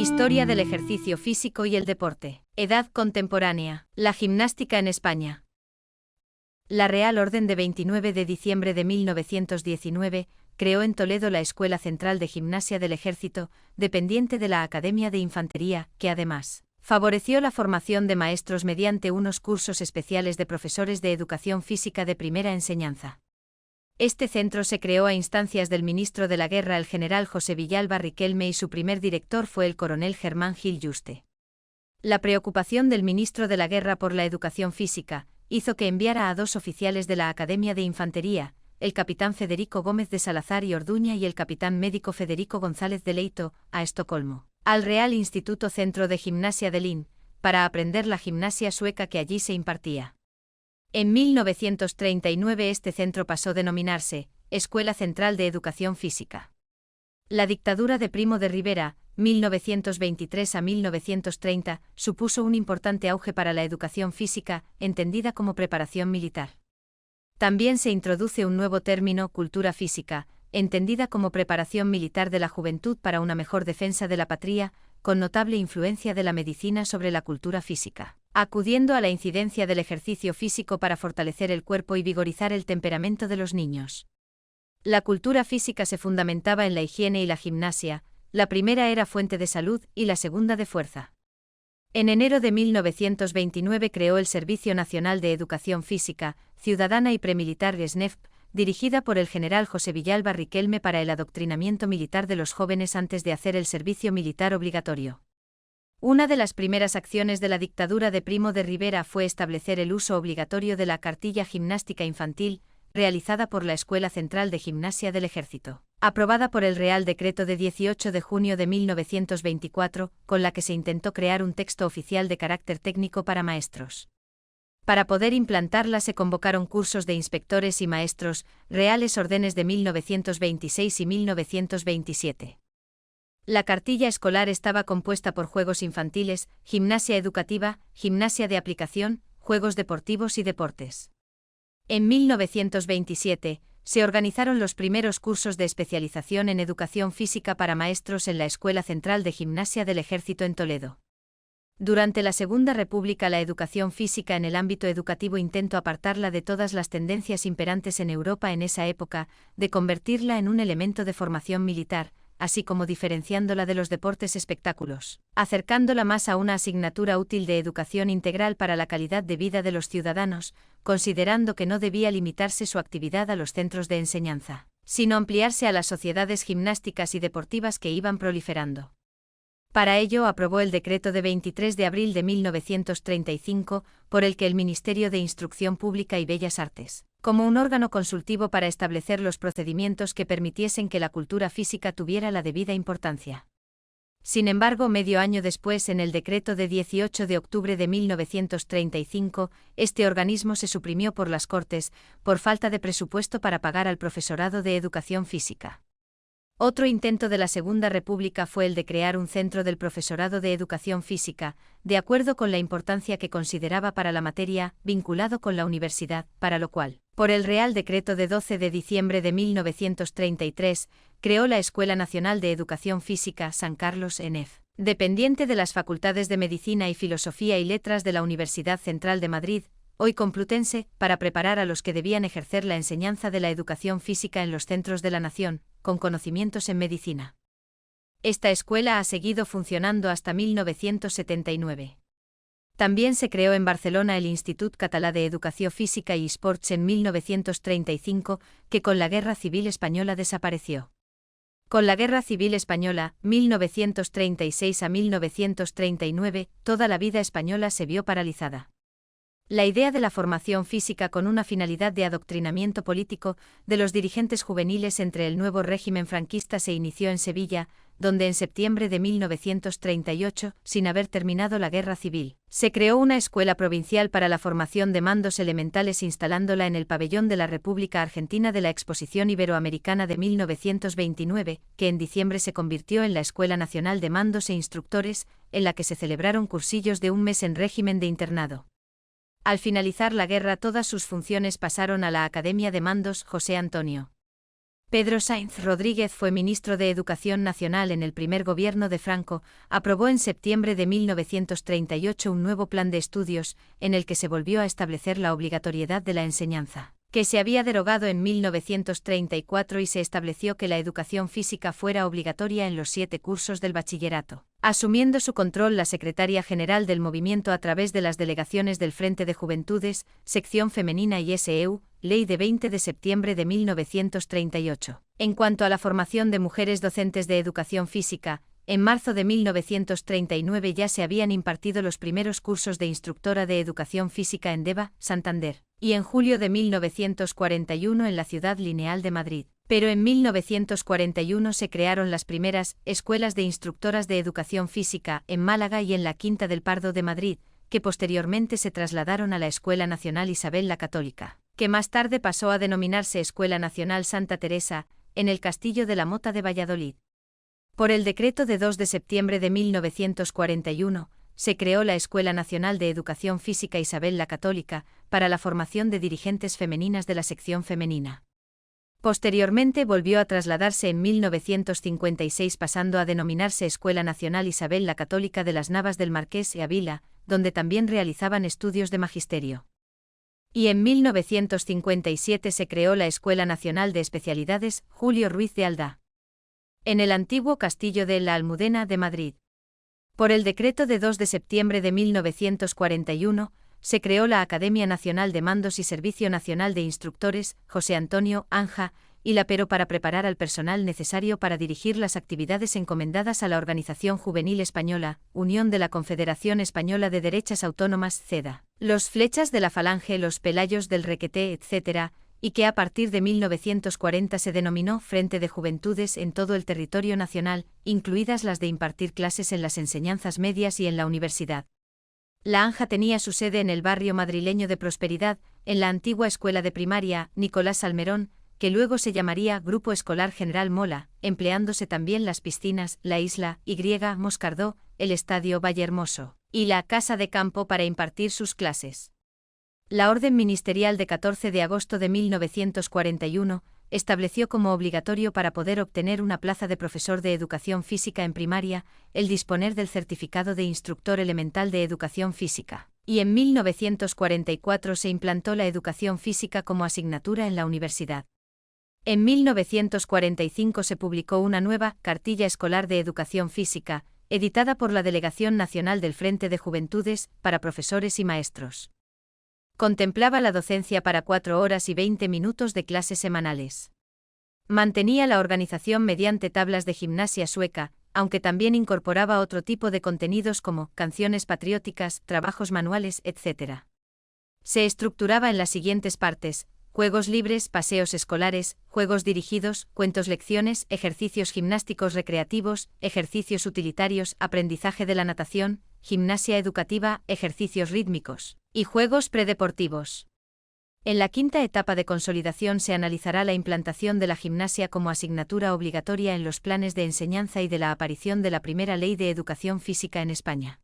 Historia del ejercicio físico y el deporte. Edad contemporánea. La gimnástica en España. La Real Orden de 29 de diciembre de 1919 creó en Toledo la Escuela Central de Gimnasia del Ejército, dependiente de la Academia de Infantería, que además favoreció la formación de maestros mediante unos cursos especiales de profesores de educación física de primera enseñanza. Este centro se creó a instancias del ministro de la Guerra, el general José Villalba Riquelme, y su primer director fue el coronel Germán Gil Yuste. La preocupación del ministro de la Guerra por la educación física hizo que enviara a dos oficiales de la Academia de Infantería, el capitán Federico Gómez de Salazar y Orduña y el capitán médico Federico González de Leito, a Estocolmo, al Real Instituto Centro de Gimnasia de Lynn, para aprender la gimnasia sueca que allí se impartía. En 1939 este centro pasó a denominarse Escuela Central de Educación Física. La dictadura de Primo de Rivera, 1923 a 1930, supuso un importante auge para la educación física, entendida como preparación militar. También se introduce un nuevo término, cultura física, entendida como preparación militar de la juventud para una mejor defensa de la patria, con notable influencia de la medicina sobre la cultura física, acudiendo a la incidencia del ejercicio físico para fortalecer el cuerpo y vigorizar el temperamento de los niños. La cultura física se fundamentaba en la higiene y la gimnasia, la primera era fuente de salud y la segunda de fuerza. En enero de 1929 creó el Servicio Nacional de Educación Física, Ciudadana y Premilitar SNEFP, dirigida por el general José Villalba Riquelme para el adoctrinamiento militar de los jóvenes antes de hacer el servicio militar obligatorio. Una de las primeras acciones de la dictadura de Primo de Rivera fue establecer el uso obligatorio de la cartilla gimnástica infantil, realizada por la Escuela Central de Gimnasia del Ejército, aprobada por el Real Decreto de 18 de junio de 1924, con la que se intentó crear un texto oficial de carácter técnico para maestros. Para poder implantarla se convocaron cursos de inspectores y maestros, Reales Órdenes de 1926 y 1927. La cartilla escolar estaba compuesta por juegos infantiles, gimnasia educativa, gimnasia de aplicación, juegos deportivos y deportes. En 1927, se organizaron los primeros cursos de especialización en educación física para maestros en la Escuela Central de Gimnasia del Ejército en Toledo. Durante la Segunda República la educación física en el ámbito educativo intentó apartarla de todas las tendencias imperantes en Europa en esa época, de convertirla en un elemento de formación militar, así como diferenciándola de los deportes espectáculos, acercándola más a una asignatura útil de educación integral para la calidad de vida de los ciudadanos, considerando que no debía limitarse su actividad a los centros de enseñanza, sino ampliarse a las sociedades gimnásticas y deportivas que iban proliferando. Para ello aprobó el decreto de 23 de abril de 1935, por el que el Ministerio de Instrucción Pública y Bellas Artes, como un órgano consultivo para establecer los procedimientos que permitiesen que la cultura física tuviera la debida importancia. Sin embargo, medio año después, en el decreto de 18 de octubre de 1935, este organismo se suprimió por las Cortes, por falta de presupuesto para pagar al profesorado de educación física. Otro intento de la Segunda República fue el de crear un centro del profesorado de educación física, de acuerdo con la importancia que consideraba para la materia, vinculado con la universidad, para lo cual, por el Real Decreto de 12 de diciembre de 1933, creó la Escuela Nacional de Educación Física San Carlos ENEF, dependiente de las Facultades de Medicina y Filosofía y Letras de la Universidad Central de Madrid, hoy Complutense, para preparar a los que debían ejercer la enseñanza de la educación física en los centros de la nación, con conocimientos en medicina. Esta escuela ha seguido funcionando hasta 1979. También se creó en Barcelona el Institut Català d'Educació Física y Sports en 1935, que con la Guerra Civil Española desapareció. Con la Guerra Civil Española, 1936 a 1939, toda la vida española se vio paralizada. La idea de la formación física con una finalidad de adoctrinamiento político de los dirigentes juveniles entre el nuevo régimen franquista se inició en Sevilla, donde en septiembre de 1938, sin haber terminado la guerra civil, se creó una escuela provincial para la formación de mandos elementales instalándola en el pabellón de la República Argentina de la Exposición Iberoamericana de 1929, que en diciembre se convirtió en la Escuela Nacional de Mandos e Instructores, en la que se celebraron cursillos de un mes en régimen de internado. Al finalizar la guerra todas sus funciones pasaron a la Academia de Mandos José Antonio Pedro Sainz Rodríguez fue ministro de Educación Nacional en el primer gobierno de Franco. Aprobó en septiembre de 1938 un nuevo plan de estudios, en el que se volvió a establecer la obligatoriedad de la enseñanza, que se había derogado en 1934, y se estableció que la educación física fuera obligatoria en los 7 cursos del bachillerato, asumiendo su control la secretaria general del movimiento a través de las delegaciones del Frente de Juventudes, Sección Femenina y SEU, Ley de 20 de septiembre de 1938. En cuanto a la formación de mujeres docentes de educación física, en marzo de 1939 ya se habían impartido los primeros cursos de instructora de educación física en Deva, Santander, y en julio de 1941 en la Ciudad Lineal de Madrid. Pero en 1941 se crearon las primeras escuelas de instructoras de educación física en Málaga y en la Quinta del Pardo de Madrid, que posteriormente se trasladaron a la Escuela Nacional Isabel la Católica, que más tarde pasó a denominarse Escuela Nacional Santa Teresa, en el Castillo de la Mota de Valladolid. Por el decreto de 2 de septiembre de 1941, se creó la Escuela Nacional de Educación Física Isabel la Católica, para la formación de dirigentes femeninas de la sección femenina. Posteriormente volvió a trasladarse en 1956, pasando a denominarse Escuela Nacional Isabel la Católica de las Navas del Marqués y Ávila, donde también realizaban estudios de magisterio. Y en 1957 se creó la Escuela Nacional de Especialidades Julio Ruiz de Aldá, en el antiguo Castillo de la Almudena de Madrid. Por el decreto de 2 de septiembre de 1941, se creó la Academia Nacional de Mandos y Servicio Nacional de Instructores, José Antonio Anja, y la Pero, para preparar al personal necesario para dirigir las actividades encomendadas a la Organización Juvenil Española, Unión de la Confederación Española de Derechas Autónomas, CEDA, los Flechas de la Falange, los Pelayos del Requeté, etc., y que a partir de 1940 se denominó Frente de Juventudes en todo el territorio nacional, incluidas las de impartir clases en las enseñanzas medias y en la universidad. La ANJA tenía su sede en el barrio madrileño de Prosperidad, en la antigua escuela de primaria Nicolás Salmerón, que luego se llamaría Grupo Escolar General Mola, empleándose también las piscinas, la isla Y Moscardó, el estadio Vallehermoso, y la casa de campo para impartir sus clases. La orden ministerial de 14 de agosto de 1941 estableció como obligatorio para poder obtener una plaza de profesor de educación física en primaria, el disponer del certificado de instructor elemental de educación física, y en 1944 se implantó la educación física como asignatura en la universidad. En 1945 se publicó una nueva Cartilla Escolar de Educación Física, editada por la Delegación Nacional del Frente de Juventudes, para profesores y maestros. Contemplaba la docencia para 4 horas y 20 minutos de clases semanales. Mantenía la organización mediante tablas de gimnasia sueca, aunque también incorporaba otro tipo de contenidos como canciones patrióticas, trabajos manuales, etc. Se estructuraba en las siguientes partes: juegos libres, paseos escolares, juegos dirigidos, cuentos, lecciones, ejercicios gimnásticos recreativos, ejercicios utilitarios, aprendizaje de la natación, gimnasia educativa, ejercicios rítmicos y juegos predeportivos. En la quinta etapa de consolidación se analizará la implantación de la gimnasia como asignatura obligatoria en los planes de enseñanza y de la aparición de la primera ley de educación física en España.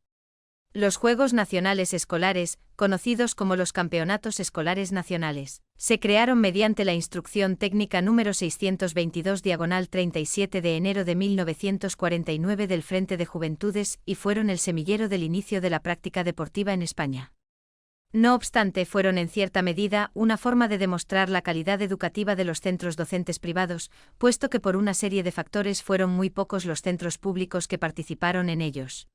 Los Juegos Nacionales Escolares, conocidos como los Campeonatos Escolares Nacionales, se crearon mediante la Instrucción Técnica número 622/37 de enero de 1949 del Frente de Juventudes y fueron el semillero del inicio de la práctica deportiva en España. No obstante, fueron en cierta medida una forma de demostrar la calidad educativa de los centros docentes privados, puesto que por una serie de factores fueron muy pocos los centros públicos que participaron en ellos.